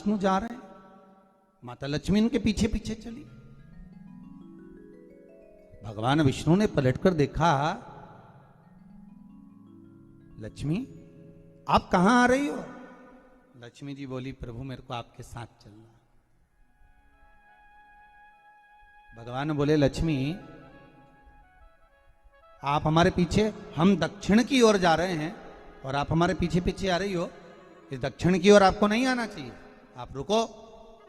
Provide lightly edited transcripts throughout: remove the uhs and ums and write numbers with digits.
विष्णु जा रहे हैं, माता लक्ष्मी उनके पीछे पीछे चली। भगवान विष्णु ने पलटकर देखा, लक्ष्मी आप कहां आ रही हो? लक्ष्मी जी बोली, प्रभु मेरे को आपके साथ चलना। भगवान बोले, लक्ष्मी आप हमारे पीछे, हम दक्षिण की ओर जा रहे हैं और आप हमारे पीछे पीछे आ रही हो, इस दक्षिण की ओर आपको नहीं आना चाहिए, आप रुको।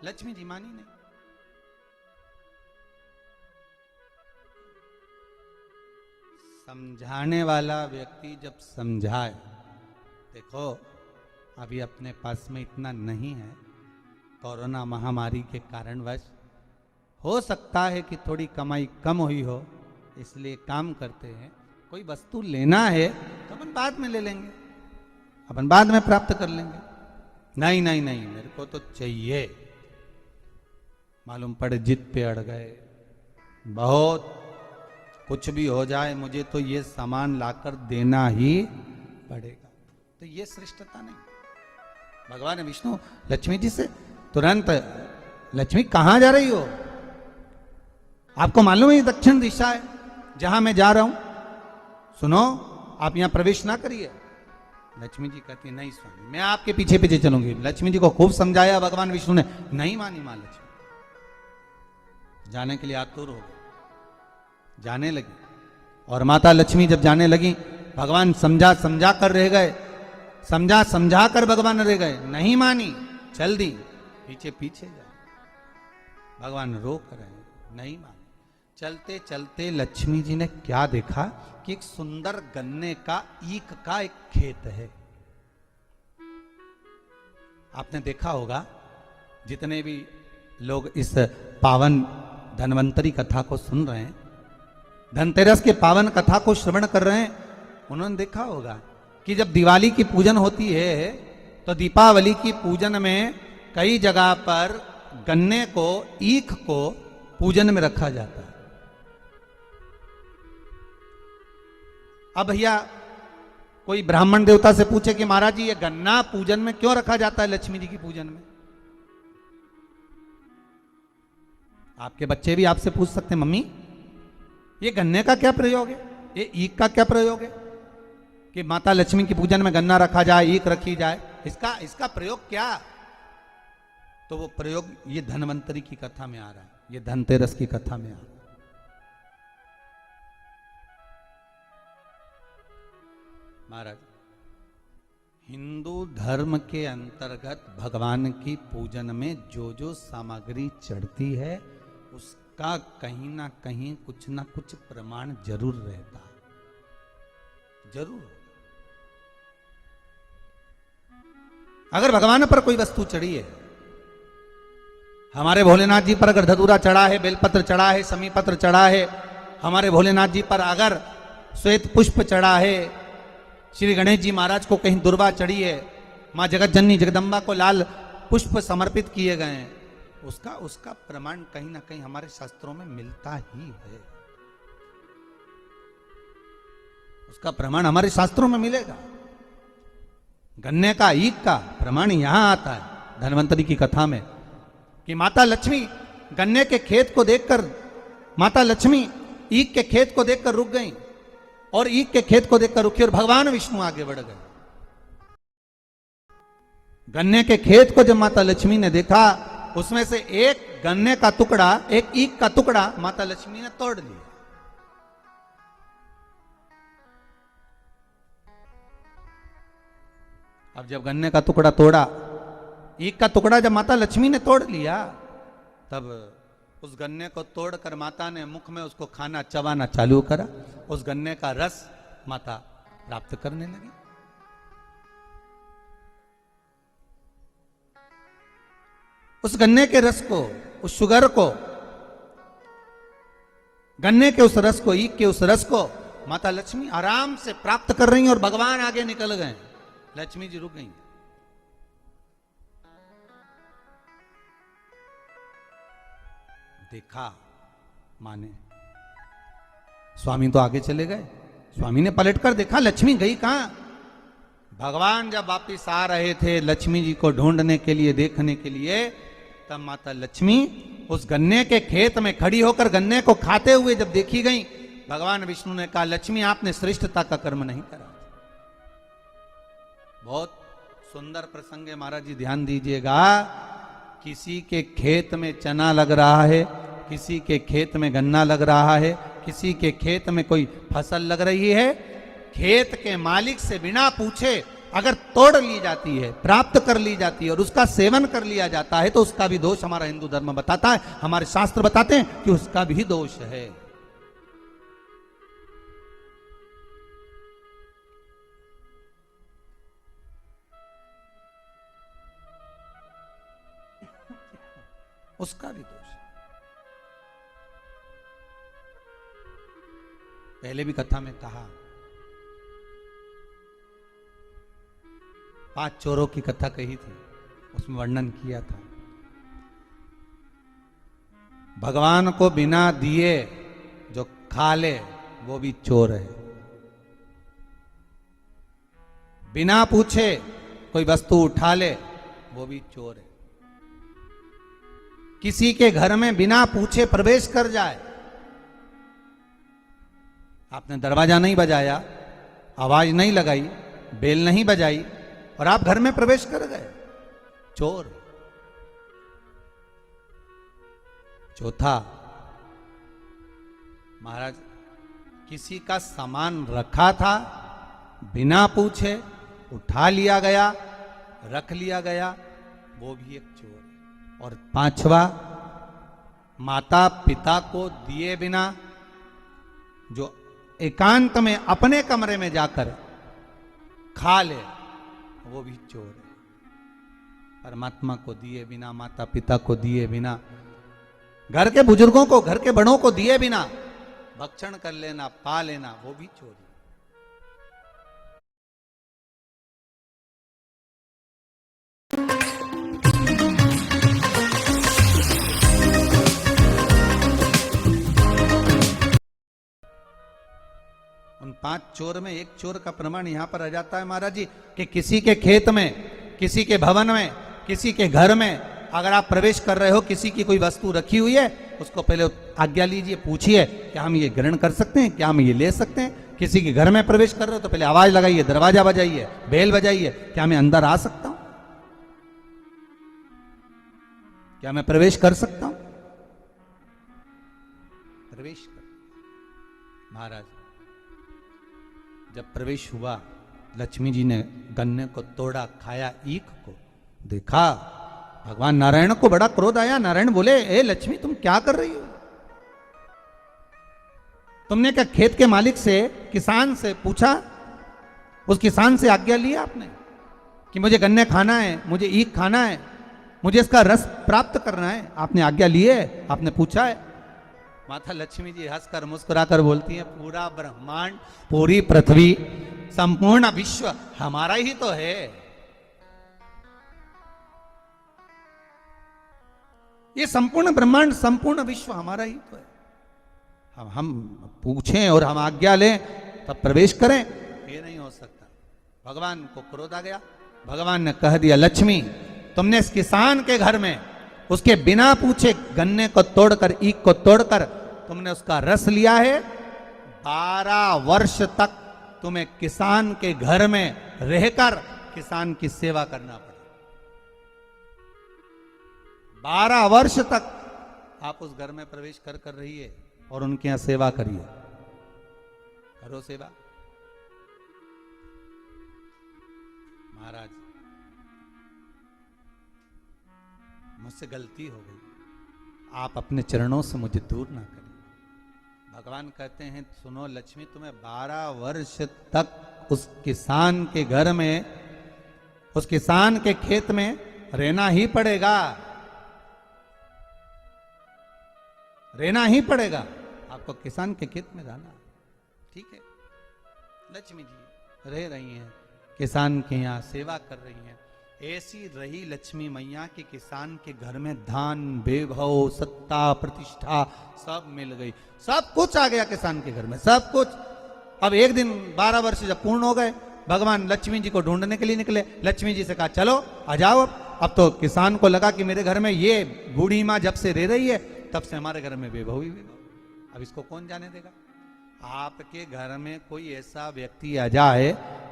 लक्ष्मी जी मानी नहीं। समझाने वाला व्यक्ति जब समझाए, देखो अभी अपने पास में इतना नहीं है, कोरोना महामारी के कारणवश हो सकता है कि थोड़ी कमाई कम हुई हो, इसलिए काम करते हैं। कोई वस्तु लेना है तो अपन बाद में ले लेंगे, अपन बाद में प्राप्त कर लेंगे। नहीं नहीं नहीं, मेरे को तो चाहिए। मालूम पड़े जिद पे अड़ गए, बहुत कुछ भी हो जाए मुझे तो ये सामान लाकर देना ही पड़ेगा, तो ये श्रेष्ठता नहीं। भगवान विष्णु लक्ष्मी जी से तुरंत, लक्ष्मी कहां जा रही हो? आपको मालूम है ये दक्षिण दिशा है जहां मैं जा रहा हूं, सुनो आप यहां प्रवेश ना करिए। लक्ष्मी जी कहती, नहीं स्वामी मैं आपके पीछे पीछे चलूंगी। लक्ष्मी जी को खूब समझाया भगवान विष्णु ने, नहीं मानी मां लक्ष्मी, जाने के लिए आतुर हो गई, जाने लगी। और माता लक्ष्मी जब जाने लगी, भगवान समझा समझा कर रह गए, समझा समझा कर भगवान रह गए, नहीं मानी, चल दी पीछे पीछे जा। भगवान रोक रहे, नहीं मानी। चलते चलते लक्ष्मी जी ने क्या देखा कि एक सुंदर गन्ने का ईख का एक खेत है। आपने देखा होगा, जितने भी लोग इस पावन धन्वंतरी कथा को सुन रहे हैं, धनतेरस के पावन कथा को श्रवण कर रहे हैं, उन्होंने देखा होगा कि जब दिवाली की पूजन होती है तो दीपावली की पूजन में कई जगह पर गन्ने को, ईख को पूजन में रखा जाता है। अब भैया कोई ब्राह्मण देवता से पूछे कि महाराज जी ये गन्ना पूजन में क्यों रखा जाता है, लक्ष्मी जी की पूजन में? आपके बच्चे भी आपसे पूछ सकते हैं, मम्मी ये गन्ने का क्या प्रयोग है, ये ईख का क्या प्रयोग है कि माता लक्ष्मी की पूजन में गन्ना रखा जाए, ईख रखी जाए, इसका प्रयोग क्या? तो वो प्रयोग ये धन्वंतरी की कथा में आ रहा है, ये धनतेरस की कथा में आ रहा है। महाराज, हिंदू धर्म के अंतर्गत भगवान की पूजन में जो जो सामग्री चढ़ती है उसका कहीं ना कहीं कुछ ना कुछ प्रमाण जरूर रहता है, जरूर। अगर भगवान पर कोई वस्तु चढ़ी है, हमारे भोलेनाथ जी पर अगर धतूरा चढ़ा है, बेलपत्र चढ़ा है, समी पत्र चढ़ा है, हमारे भोलेनाथ जी पर अगर श्वेत पुष्प चढ़ा है, श्री गणेश जी महाराज को कहीं दुर्वा चढ़ी है, मां जगत जननी जगदम्बा को लाल पुष्प समर्पित किए गए हैं, उसका प्रमाण कहीं ना कहीं हमारे शास्त्रों में मिलता ही है, उसका प्रमाण हमारे शास्त्रों में मिलेगा। गन्ने का, ईख का प्रमाण यहां आता है धन्वंतरी की कथा में कि माता लक्ष्मी गन्ने के खेत को देखकर, माता लक्ष्मी ईख के खेत को देखकर रुक गई और ईख के खेत को देखकर रुकी और भगवान विष्णु आगे बढ़ गए। गन्ने के खेत को जब माता लक्ष्मी ने देखा, उसमें से एक गन्ने का टुकड़ा, एक ईख का टुकड़ा माता लक्ष्मी ने तोड़ लिया। अब जब गन्ने का टुकड़ा तोड़ा, ईख का टुकड़ा जब माता लक्ष्मी ने तोड़ लिया, तब उस गन्ने को तोड़कर माता ने मुख में उसको खाना, चबाना चालू करा। उस गन्ने का रस माता प्राप्त करने लगी। उस गन्ने के रस को, उस शुगर को, गन्ने के उस रस को, ईख के उस रस को माता लक्ष्मी आराम से प्राप्त कर रही हैं और भगवान आगे निकल गए। लक्ष्मी जी रुक गई। देखा माने, स्वामी तो आगे चले गए, स्वामी ने पलटकर देखा लक्ष्मी गई कहां? भगवान जब वापिस आ रहे थे लक्ष्मी जी को ढूंढने के लिए, देखने के लिए, तब माता लक्ष्मी उस गन्ने के खेत में खड़ी होकर गन्ने को खाते हुए जब देखी गई, भगवान विष्णु ने कहा, लक्ष्मी आपने श्रेष्ठता का कर्म नहीं करा। बहुत सुंदर प्रसंग है महाराज जी, ध्यान दीजिएगा। किसी के खेत में चना लग रहा है, किसी के खेत में गन्ना लग रहा है, किसी के खेत में कोई फसल लग रही है, खेत के मालिक से बिना पूछे अगर तोड़ ली जाती है, प्राप्त कर ली जाती है और उसका सेवन कर लिया जाता है, तो उसका भी दोष हमारा हिंदू धर्म बताता है, हमारे शास्त्र बताते हैं कि उसका भी दोष है। उसका भी दोष। पहले भी कथा में कहा, 5 चोरों की कथा कही थी, उसमें वर्णन किया था, भगवान को बिना दिए जो खा ले वो भी चोर है। बिना पूछे कोई वस्तु उठा ले वो भी चोर है। किसी के घर में बिना पूछे प्रवेश कर जाए, आपने दरवाजा नहीं बजाया, आवाज नहीं लगाई, बेल नहीं बजाई और आप घर में प्रवेश कर गए, चोर। चौथा, महाराज किसी का सामान रखा था, बिना पूछे उठा लिया गया, रख लिया गया, वो भी एक चोर है। और 5वां, माता पिता को दिए बिना जो एकांत में अपने कमरे में जाकर खा ले, वो भी चोर है। परमात्मा को दिए बिना, माता पिता को दिए बिना, घर के बुजुर्गों को, घर के बड़ों को दिए बिना भक्षण कर लेना, पा लेना, वो भी चोरी। उन 5 चोर में एक चोर का प्रमाण यहां पर आ जाता है महाराज जी, कि किसी के खेत में, किसी के भवन में, किसी के घर में अगर आप प्रवेश कर रहे हो, किसी की कोई वस्तु रखी हुई है, उसको पहले आज्ञा लीजिए, पूछिए क्या हम ये ग्रहण कर सकते हैं, क्या हम ये ले सकते हैं। किसी के घर में प्रवेश कर रहे हो तो पहले आवाज लगाइए, दरवाजा बजाइए, बेल बजाइए, क्या मैं अंदर आ सकता हूं, क्या मैं प्रवेश कर सकता हूं। प्रवेश कर। महाराज जब प्रवेश हुआ, लक्ष्मी जी ने गन्ने को तोड़ा, खाया, ईख को देखा, भगवान नारायण को बड़ा क्रोध आया। नारायण बोले, ए लक्ष्मी तुम क्या कर रही हो? तुमने क्या खेत के मालिक से, किसान से पूछा? उस किसान से आज्ञा लिया आपने कि मुझे गन्ने खाना है, मुझे ईख खाना है, मुझे इसका रस प्राप्त करना है? आपने आज्ञा ली है? आपने पूछा है? माता लक्ष्मी जी हंसकर मुस्कुराकर बोलती हैं, पूरा ब्रह्मांड, पूरी पृथ्वी, संपूर्ण विश्व हमारा ही तो है। ये संपूर्ण ब्रह्मांड, संपूर्ण विश्व हमारा ही तो है। हम पूछें और हम आज्ञा लें तब प्रवेश करें, ये नहीं हो सकता। भगवान को क्रोध आ गया। भगवान ने कह दिया, लक्ष्मी तुमने इस किसान के घर में उसके बिना पूछे गन्ने को तोड़कर, ईख को तोड़कर तुमने उसका रस लिया है। 12 वर्ष तक तुम्हें किसान के घर में रहकर किसान की सेवा करना पड़ा। 12 वर्ष तक आप उस घर में प्रवेश कर रहिए और उनके यहां सेवा करिए। करो सेवा। महाराज मुझसे गलती हो गई, आप अपने चरणों से मुझे दूर ना करें। भगवान कहते हैं, सुनो लक्ष्मी, तुम्हें 12 वर्ष तक उस किसान के घर में, उस किसान के खेत में रहना ही पड़ेगा, रहना ही पड़ेगा। आपको किसान के खेत में रहना, ठीक है। लक्ष्मी जी रह रही हैं, किसान के यहाँ सेवा कर रही हैं। ऐसी रही लक्ष्मी मैया के किसान के घर में धान, वैभव, सत्ता, प्रतिष्ठा सब मिल गई, सब कुछ आ गया किसान के घर में, सब कुछ। अब एक दिन 12 वर्ष जब पूर्ण हो गए, भगवान लक्ष्मी जी को ढूंढने के लिए निकले। लक्ष्मी जी से कहा चलो आ जाओ। अब तो किसान को लगा कि मेरे घर में ये बूढ़ी माँ जब से रह रही है तब से हमारे घर में वैभव ही वैभव, अब इसको कौन जाने देगा। आपके घर में कोई ऐसा व्यक्ति आ जाए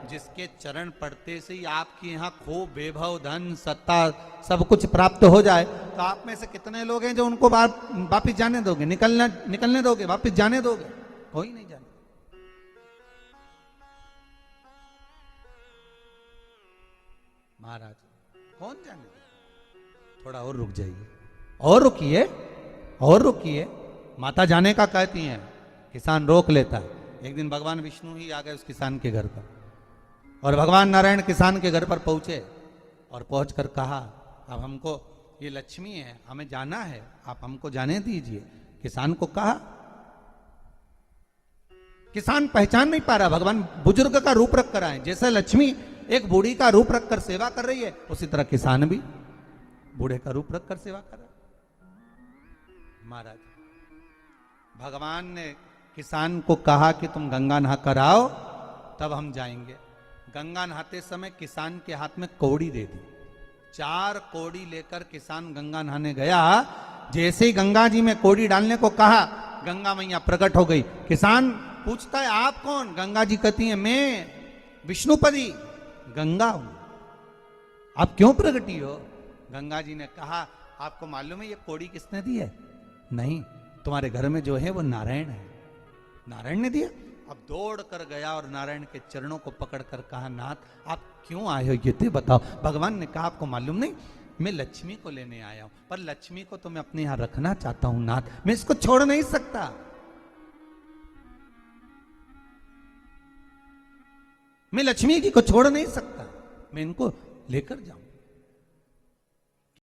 जिसके चरण पड़ते से ही आपके यहाँ खूब वैभव धन सत्ता सब कुछ प्राप्त हो जाए, तो आप में से कितने लोग हैं जो उनको वापिस जाने दोगे, निकलने दोगे, वापिस जाने दोगे? कोई नहीं जाने। महाराज कौन जाने दे? थोड़ा और रुक जाइए, और रुकिए, और रुकिए। माता जाने का कहती हैं, किसान रोक लेता है। एक दिन भगवान विष्णु ही आ गए उस किसान के घर पर, और भगवान नारायण किसान के घर पर पहुंचे और पहुंचकर कहा अब हमको ये लक्ष्मी है, हमें जाना है, आप हमको जाने दीजिए। किसान को कहा, किसान पहचान नहीं पा रहा। भगवान बुजुर्ग का रूप रख कर आए, जैसे लक्ष्मी एक बूढ़ी का रूप रखकर सेवा कर रही है, उसी तरह किसान भी बूढ़े का रूप रखकर सेवा कर रहा है। महाराज भगवान ने किसान को कहा कि तुम गंगा नहा कर आओ तब हम जाएंगे। गंगा नहाते समय किसान के हाथ में कौड़ी दे दी। 4 कौड़ी लेकर किसान गंगा नहाने गया। जैसे ही गंगा जी में कौड़ी डालने को कहा, गंगा मैया प्रकट हो गई। किसान पूछता है आप कौन? गंगा जी कहती है मैं विष्णुपदी गंगा हूं, आप क्यों प्रगटी हो? गंगा जी ने कहा आपको मालूम है ये कौड़ी किसने दी है? नहीं, तुम्हारे घर में जो है वो नारायण है, नारायण ने दिया। अब दौड़ कर गया और नारायण के चरणों को पकड़कर कहा नाथ आप क्यों आए हो ये तो बताओ। भगवान ने कहा आपको मालूम नहीं, मैं लक्ष्मी को लेने आया हूं, पर लक्ष्मी को तो मैं अपने यहां रखना चाहता हूं नाथ, मैं इसको छोड़ नहीं सकता। मैं लक्ष्मी जी को छोड़ नहीं सकता, मैं इनको लेकर जाऊं।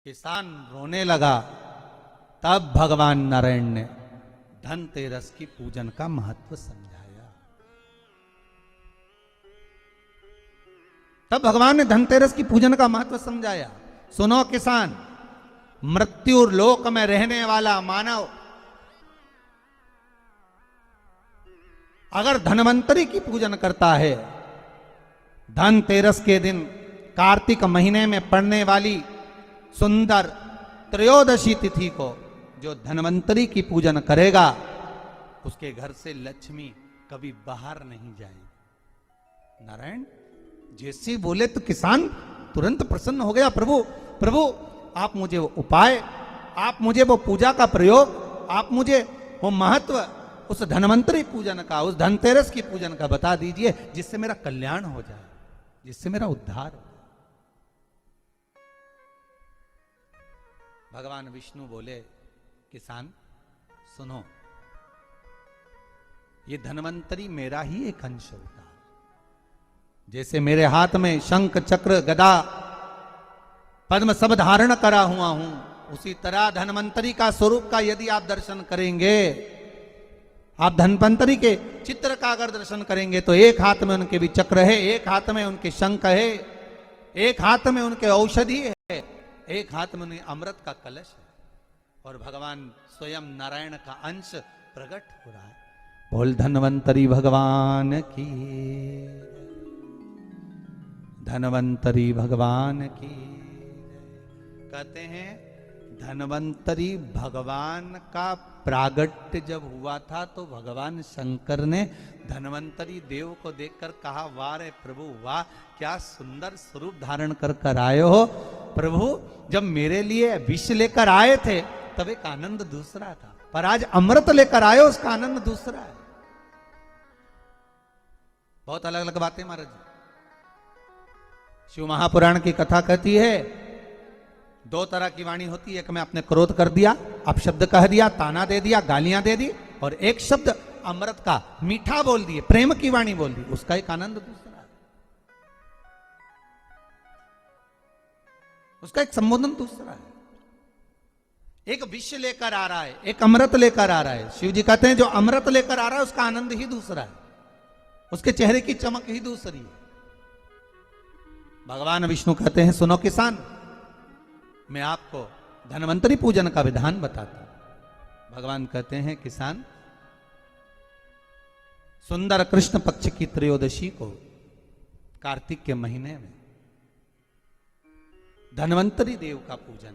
किसान रोने लगा। तब भगवान नारायण ने धनतेरस की पूजन का महत्व समझाया। तब भगवान ने धनतेरस की पूजन का महत्व समझाया। सुनो किसान, मृत्यु लोक में रहने वाला मानव अगर धनवंतरी की पूजन करता है, धनतेरस के दिन कार्तिक महीने में पड़ने वाली सुंदर त्रयोदशी तिथि को जो धनवंतरी की पूजन करेगा, उसके घर से लक्ष्मी कभी बाहर नहीं जाएगी। नारायण जैसे बोले तो किसान तुरंत प्रसन्न हो गया। प्रभु प्रभु आप मुझे वो उपाय, आप मुझे वो पूजा का प्रयोग, आप मुझे वो महत्व उस धनवंतरी पूजन का, उस धनतेरस की पूजन का बता दीजिए, जिससे मेरा कल्याण हो जाए, जिससे मेरा उद्धार हो। भगवान विष्णु बोले किसान सुनो, ये धनवंतरी मेरा ही एक अंश होता है। जैसे मेरे हाथ में शंख चक्र गदा पद्म सब धारण करा हुआ हूं, उसी तरह धनवंतरी का स्वरूप का यदि आप दर्शन करेंगे, आप धनवंतरी के चित्र का अगर दर्शन करेंगे तो एक हाथ में उनके भी चक्र है, एक हाथ में उनके शंख है, एक हाथ में उनके औषधि है, एक हाथ में उन्हें अमृत का कलश है, और भगवान स्वयं नारायण का अंश प्रकट हो रहा है। बोल धनवंतरी भगवान की, धनवंतरी भगवान की। कहते हैं धनवंतरी भगवान का प्रागट्य जब हुआ था तो भगवान शंकर ने धनवंतरी देव को देखकर कहा वाह रे प्रभु वाह, क्या सुंदर स्वरूप धारण कर कर आए हो। प्रभु जब मेरे लिए विष लेकर आए थे तब एक आनंद दूसरा था, पर आज अमृत लेकर आए हो उसका आनंद दूसरा है। बहुत अलग अलग बातें महाराज। शिव महापुराण की कथा कहती है 2 तरह की वाणी होती है, एक में आपने क्रोध कर दिया, अपशब्द कह दिया, ताना दे दिया, गालियां दे दी, और एक शब्द अमृत का मीठा बोल दिए, प्रेम की वाणी बोल दी, उसका एक आनंद दूसरा है, उसका एक संबोधन दूसरा है। एक विष लेकर आ रहा है, एक अमृत लेकर आ रहा है। शिव जी कहते हैं जो अमृत लेकर आ रहा है उसका आनंद ही दूसरा है, उसके चेहरे की चमक ही दूसरी है। भगवान विष्णु कहते हैं सुनो किसान, मैं आपको धनवंतरी पूजन का विधान बताता हूं। भगवान कहते हैं किसान, सुंदर कृष्ण पक्ष की त्रयोदशी को कार्तिक के महीने में धन्वंतरी देव का पूजन,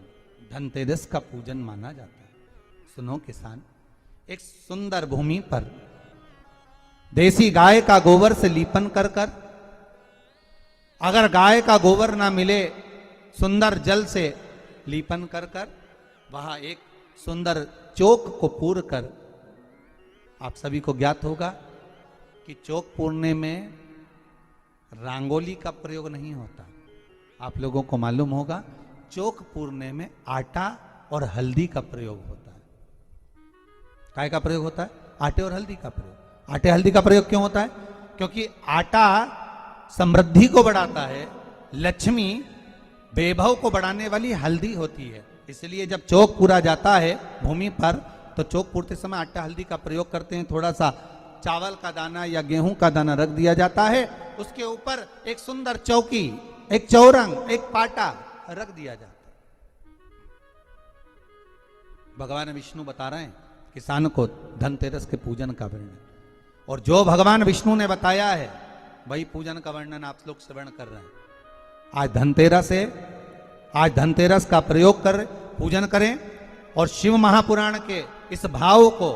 धनतेरस का पूजन माना जाता है। सुनो किसान, एक सुंदर भूमि पर देसी गाय का गोबर से लीपन कर कर, अगर गाय का गोबर ना मिले सुंदर जल से लीपन कर कर, वहां एक सुंदर चौक को पूर कर, आप सभी को ज्ञात होगा कि चौक पूरने में रंगोली का प्रयोग नहीं होता। आप लोगों को मालूम होगा चौक पूरने में आटा और हल्दी का प्रयोग होता है। काय का प्रयोग होता है? आटे और हल्दी का प्रयोग। आटे हल्दी का प्रयोग क्यों होता है? क्योंकि आटा समृद्धि को बढ़ाता है, लक्ष्मी वैभव को बढ़ाने वाली हल्दी होती है। इसलिए जब चौक पूरा जाता है भूमि पर, तो चौक पूरते समय आटा हल्दी का प्रयोग करते हैं। थोड़ा सा चावल का दाना या गेहूं का दाना रख दिया जाता है, उसके ऊपर एक सुंदर चौकी, एक चौरंग, एक पाटा रख दिया जाता है। भगवान विष्णु बता रहे हैं किसान को धनतेरस के पूजन का वर्णन, और जो भगवान विष्णु ने बताया है वही पूजन का वर्णन आप लोग श्रवण कर रहे हैं। आज धनतेरस है, आज धनतेरस का प्रयोग कर पूजन करें और शिव महापुराण के इस भाव को,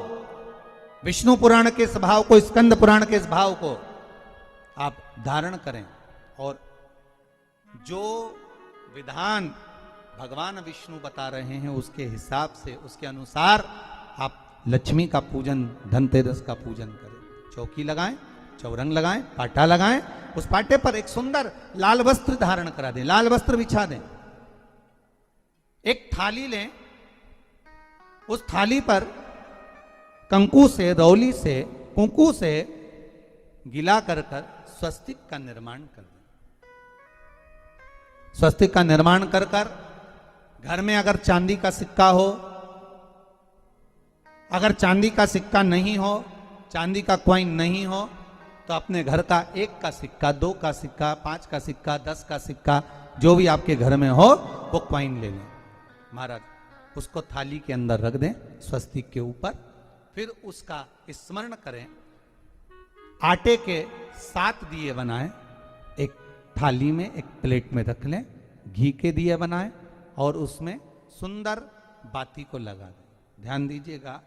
विष्णु पुराण के इस भाव को, स्कंद पुराण के इस भाव को आप धारण करें, और जो विधान भगवान विष्णु बता रहे हैं उसके हिसाब से, उसके अनुसार आप लक्ष्मी का पूजन, धनतेरस का पूजन करें। चौकी लगाएं, चौरंग लगाएं, पाटा लगाएं, उस पाटे पर एक सुंदर लाल वस्त्र धारण करा दें, लाल वस्त्र बिछा दें। एक थाली लें, उस थाली पर कंकु से, रौली से, कुंकू से गिला कर कर स्वस्तिक का निर्माण कर दें। स्वस्तिक का निर्माण कर कर घर में अगर चांदी का सिक्का हो, अगर चांदी का सिक्का नहीं हो, चांदी का कॉइन नहीं हो, तो अपने घर का 1 का सिक्का, 2 का सिक्का, 5 का सिक्का, 10 का सिक्का, जो भी आपके घर में हो वो कॉइन ले लें महाराज, उसको थाली के अंदर रख दें स्वस्तिक के ऊपर। फिर उसका स्मरण करें, आटे के 7 दिए बनाएं, एक थाली में, एक प्लेट में रख लें, घी के दिए बनाएं और उसमें सुंदर बाती को लगा दें। ध्यान दीजिएगा,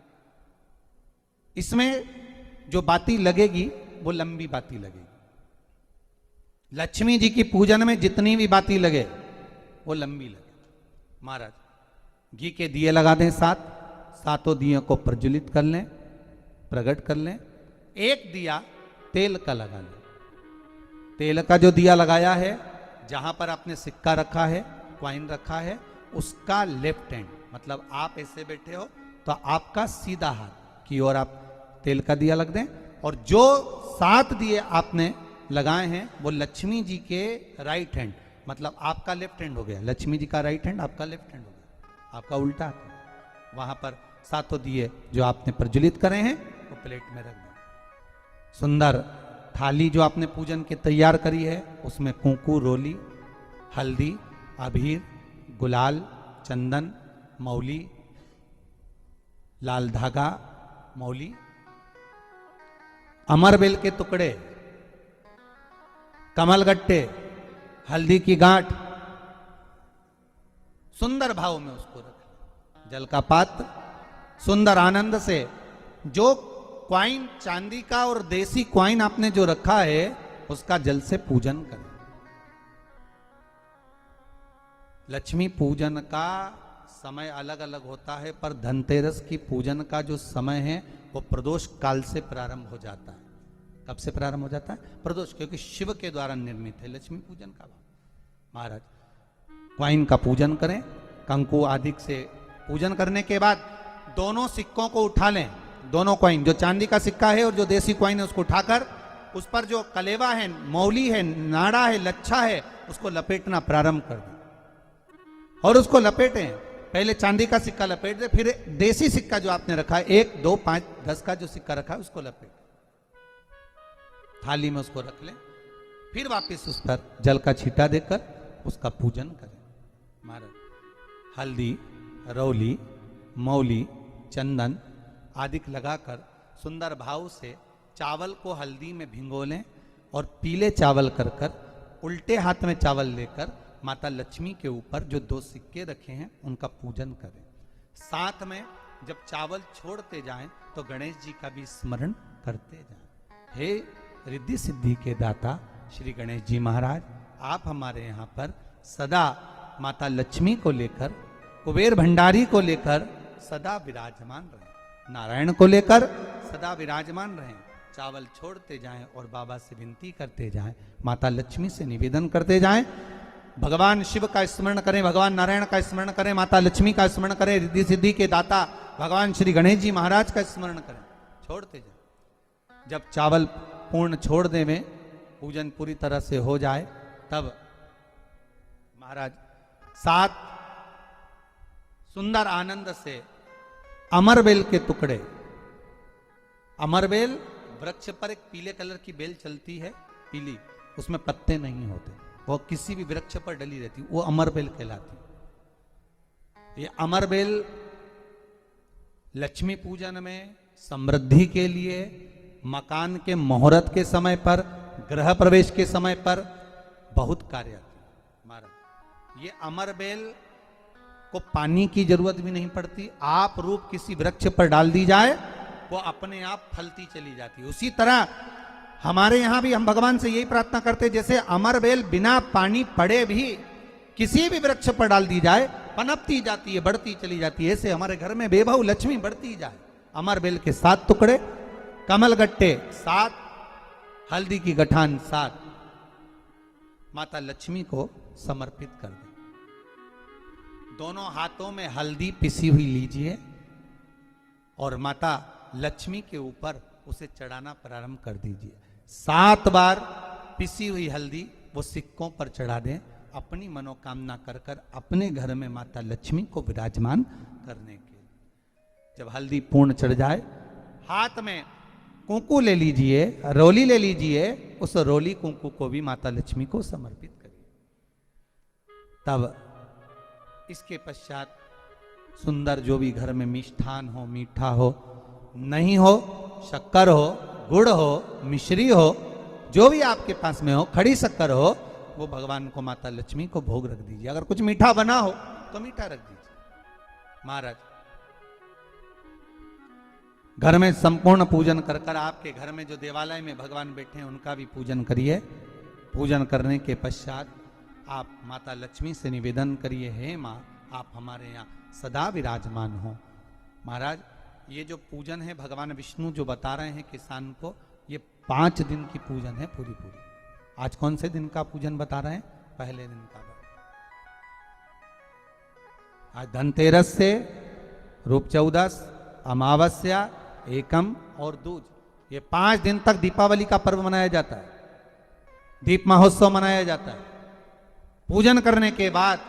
इसमें जो बाती लगेगी वो लंबी बाती लगेगी। लक्ष्मी जी की पूजन में जितनी भी बाती लगे वो लंबी लगे। महाराज घी के दिए लगा दें 7, सातों दियों को प्रज्वलित कर लें, प्रकट कर लें। एक दिया तेल का लगा लें। तेल का जो दिया लगाया है, जहां पर आपने सिक्का रखा है, कॉइन रखा है, उसका लेफ्ट हैंड, मतलब आप ऐसे बैठे हो तो आपका सीधा हाथ की ओर आप तेल का दिया लग दें। और जो 7 दिए आपने लगाए हैं वो लक्ष्मी जी के राइट हैंड, मतलब आपका लेफ्ट हैंड हो गया, लक्ष्मी जी का राइट हैंड, आपका लेफ्ट हैंड हो गया, आपका उल्टा हाथ। वहां पर 7 दिए जो आपने प्रज्वलित करे हैं वो प्लेट में रख दें। सुंदर थाली जो आपने पूजन के तैयार करी है, उसमें कुंकू, रोली, हल्दी, अबीर, गुलाल, चंदन, मौली, लाल धागा, मौली, अमरबेल के टुकड़े, कमलगट्टे, हल्दी की गांठ, सुंदर भाव में उसको रखें। जल का पात्र सुंदर आनंद से, जो क्वाइन चांदी का और देसी क्वाइन आपने जो रखा है उसका जल से पूजन करें। लक्ष्मी पूजन का समय अलग अलग होता है, पर धनतेरस की पूजन का जो समय है वो प्रदोष काल से प्रारंभ हो जाता है। कब से प्रारंभ हो जाता है? प्रदोष, क्योंकि शिव के द्वारा निर्मित है लक्ष्मी पूजन का। महाराज क्वाइन का पूजन करें, कंकु आदि से पूजन करने के बाद दोनों सिक्कों को उठा लें। दोनों क्वाइन, जो चांदी का सिक्का है और जो देसी क्वाइन है, उसको उठाकर उस पर जो कलेवा है, मौली है, नाड़ा है, लच्छा है, उसको लपेटना प्रारंभ कर दें और उसको लपेटें। पहले चांदी का सिक्का लपेट दे, फिर देसी सिक्का जो आपने रखा है 1, 2, 5, 10 का जो सिक्का रखा है उसको लपेट, थाली में उसको रख लें। फिर वापस उस पर जल का छींटा देकर उसका पूजन करें। महाराज हल्दी, रौली, मौली, चंदन आदि लगाकर सुंदर भाव से चावल को हल्दी में भिगो लें और पीले चावल कर कर उल्टे हाथ में चावल लेकर माता लक्ष्मी के ऊपर जो 2 सिक्के रखे हैं उनका पूजन करें। साथ में जब चावल छोड़ते जाएं तो गणेश जी का भी स्मरण करते जाएं। हे रिद्धि सिद्धि के दाता श्री गणेश जी महाराज, आप हमारे यहाँ पर सदा माता लक्ष्मी को लेकर, कुबेर भंडारी को लेकर सदा विराजमान रहें, नारायण को लेकर सदा विराजमान रहें। चावल छोड़ते जाएं और बाबा से विनती करते जाएं, माता लक्ष्मी से निवेदन करते जाएं, भगवान शिव का स्मरण करें, भगवान नारायण का स्मरण करें, माता लक्ष्मी का स्मरण करें, रिद्धि सिद्धि के दाता भगवान श्री गणेश जी महाराज का स्मरण करें, छोड़ते जाएं। जब चावल पूर्ण छोड़ दे में पूजन पूरी तरह से हो जाए तब महाराज 7 सुंदर आनंद से अमरबेल के टुकड़े, अमरबेल वृक्ष पर एक पीले कलर की बेल चलती है, पीली, उसमें पत्ते नहीं होते, वो किसी भी वृक्ष पर डली रहती, वो अमरबेल कहलाती। ये अमरबेल लक्ष्मी पूजन में, समृद्धि के लिए, मकान के मुहूर्त के समय पर, गृह प्रवेश के समय पर बहुत कार्य आती है महाराज। ये अमरबेल को पानी की जरूरत भी नहीं पड़ती, आप रूप किसी वृक्ष पर डाल दी जाए वो अपने आप फलती चली जाती है। उसी तरह हमारे यहां भी हम भगवान से यही प्रार्थना करते, जैसे अमरबेल बिना पानी पड़े भी किसी भी वृक्ष पर डाल दी जाए पनपती जाती है, बढ़ती चली जाती है, ऐसे हमारे घर में बेबहू लक्ष्मी बढ़ती जाए। अमरबेल के 7 टुकड़े, कमल गट्टे 7, हल्दी की गठान 7 माता लक्ष्मी को समर्पित कर दें। दोनों हाथों में हल्दी पिसी हुई लीजिए और माता लक्ष्मी के ऊपर उसे चढ़ाना प्रारंभ कर दीजिए। 7 बार पिसी हुई हल्दी वो सिक्कों पर चढ़ा दें, अपनी मनोकामना कर कर अपने घर में माता लक्ष्मी को विराजमान करने के। जब हल्दी पूर्ण चढ़ जाए, हाथ में कुंकू ले लीजिए, रोली ले लीजिए, उस रोली कुंकू को भी माता लक्ष्मी को समर्पित करिए। तब इसके पश्चात सुंदर जो भी घर में मिष्ठान हो, मीठा हो, नहीं हो शक्कर हो, गुड़ हो, मिश्री हो, जो भी आपके पास में हो, खड़ी शक्कर हो, वो भगवान को माता लक्ष्मी को भोग रख दीजिए। अगर कुछ मीठा बना हो तो मीठा रख दीजिए। महाराज घर में संपूर्ण पूजन कर कर आपके घर में जो देवालय में भगवान बैठे हैं उनका भी पूजन करिए। पूजन करने के पश्चात आप माता लक्ष्मी से निवेदन करिए, हे माँ आप हमारे यहाँ सदा विराजमान हो। महाराज ये जो पूजन है भगवान विष्णु जो बता रहे हैं किसान को, ये 5 दिन की पूजन है पूरी। आज कौन से दिन का पूजन बता रहे हैं? पहले दिन का। आज धनतेरस से रूप चौदस, अमावस्या, एकम और दूज, ये 5 दिन तक दीपावली का पर्व मनाया जाता है, दीप महोत्सव मनाया जाता है। पूजन करने के बाद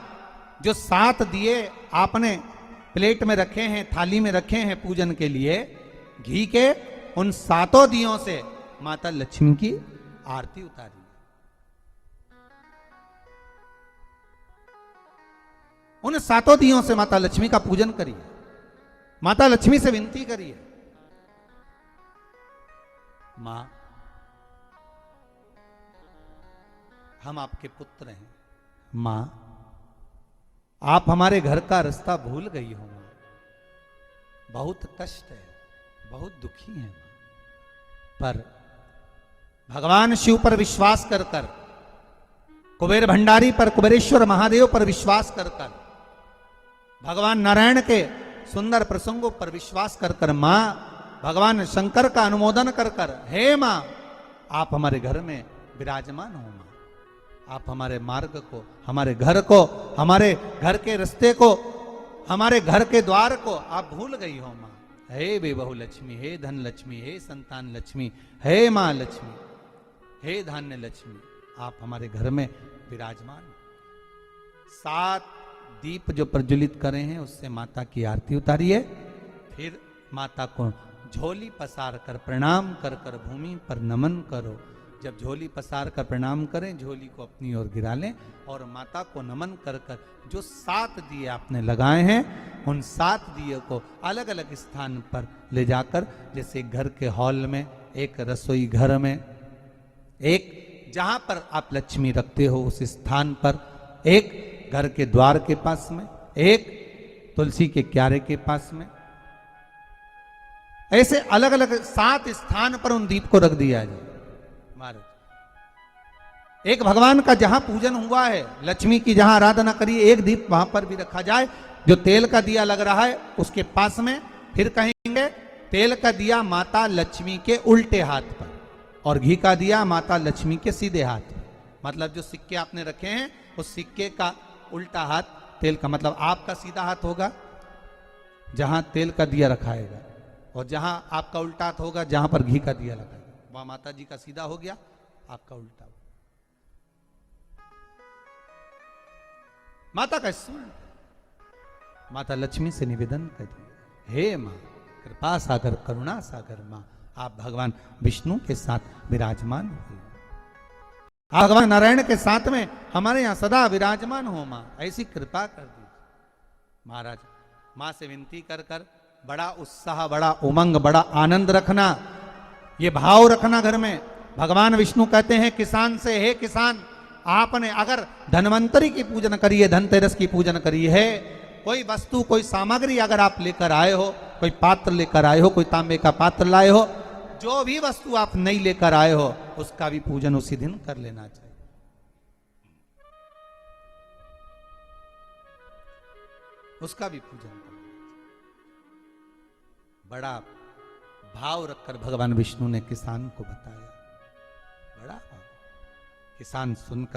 जो 7 दिए आपने प्लेट में रखे हैं, थाली में रखे हैं पूजन के लिए घी के, उन 7 दियों से माता लक्ष्मी की आरती उतारी। उन 7 दियों से माता लक्ष्मी का पूजन करिए, माता लक्ष्मी से विनती करिए, मां हम आपके पुत्र हैं, मां आप हमारे घर का रास्ता भूल गई हो, बहुत कष्ट है, बहुत दुखी है, पर भगवान शिव पर विश्वास कर कर, कुबेर भंडारी पर, कुबेरेश्वर महादेव पर विश्वास कर कर, भगवान नारायण के सुंदर प्रसंगों पर विश्वास कर कर, मां भगवान शंकर का अनुमोदन कर कर, हे मां आप हमारे घर में विराजमान हो, मां आप हमारे मार्ग को, हमारे घर को, हमारे घर के रास्ते को, हमारे घर के द्वार को आप भूल गई हो मां। हे बेबहू लक्ष्मी, हे धन लक्ष्मी, हे संतान लक्ष्मी, हे मां लक्ष्मी, हे धान्य लक्ष्मी, आप हमारे घर में विराजमान। 7 दीप जो प्रज्वलित करे हैं उससे माता की आरती उतारिए, फिर माता को झोली पसार कर प्रणाम कर कर भूमि पर नमन करो। जब झोली पसार कर प्रणाम करें, झोली को अपनी ओर गिरा लें और माता को नमन कर कर जो 7 दिए आपने लगाए हैं उन 7 दिए को अलग अलग स्थान पर ले जाकर, जैसे घर के हॉल में, एक रसोई घर में, एक जहां पर आप लक्ष्मी रखते हो उस स्थान पर, एक घर के द्वार के पास में, एक तुलसी के क्यारे के पास में, ऐसे अलग अलग 7 स्थान पर उन दीप को रख दिया जाए महाराज। एक भगवान का जहां पूजन हुआ है, लक्ष्मी की जहां आराधना करिए, एक दीप वहां पर भी रखा जाए। जो तेल का दिया लग रहा है उसके पास में, फिर कहेंगे तेल का दिया माता लक्ष्मी के उल्टे हाथ पर और घी का दिया माता लक्ष्मी के सीधे हाथ पर। मतलब जो सिक्के आपने रखे हैं उस सिक्के का उल्टा हाथ तेल का, मतलब आपका सीधा हाथ होगा जहां तेल का दिया रखाएगा, और जहां आपका उल्टा हाथ होगा जहां पर घी का दिया लगाएगा, वहां माता जी का सीधा हो गया, आपका उल्टा हो। माता का स्मरण, माता लक्ष्मी से निवेदन करिए, हे मां कृपा सागर करुणा सागर मां, आप भगवान विष्णु के साथ विराजमान हो, आप भगवान नारायण के साथ में हमारे यहां सदा विराजमान हो मां, ऐसी कृपा कर दीजिए। महाराज मां से विनती कर कर बड़ा उत्साह, बड़ा उमंग, बड़ा आनंद रखना, ये भाव रखना घर में। भगवान विष्णु कहते हैं किसान से, हे किसान आपने अगर धन्वंतरी की पूजन करी है, धनतेरस की पूजन करी है, कोई वस्तु कोई सामग्री अगर आप लेकर आए हो, कोई पात्र लेकर आए हो, कोई तांबे का पात्र लाए हो, जो भी वस्तु आप नहीं लेकर आए हो उसका भी पूजन उसी दिन कर लेना चाहिए। उसका भी पूजन कर लेना चाहिए। बड़ा भाव रखकर भगवान विष्णु ने किसान को बताया, बड़ा भाव। किसान सुनकर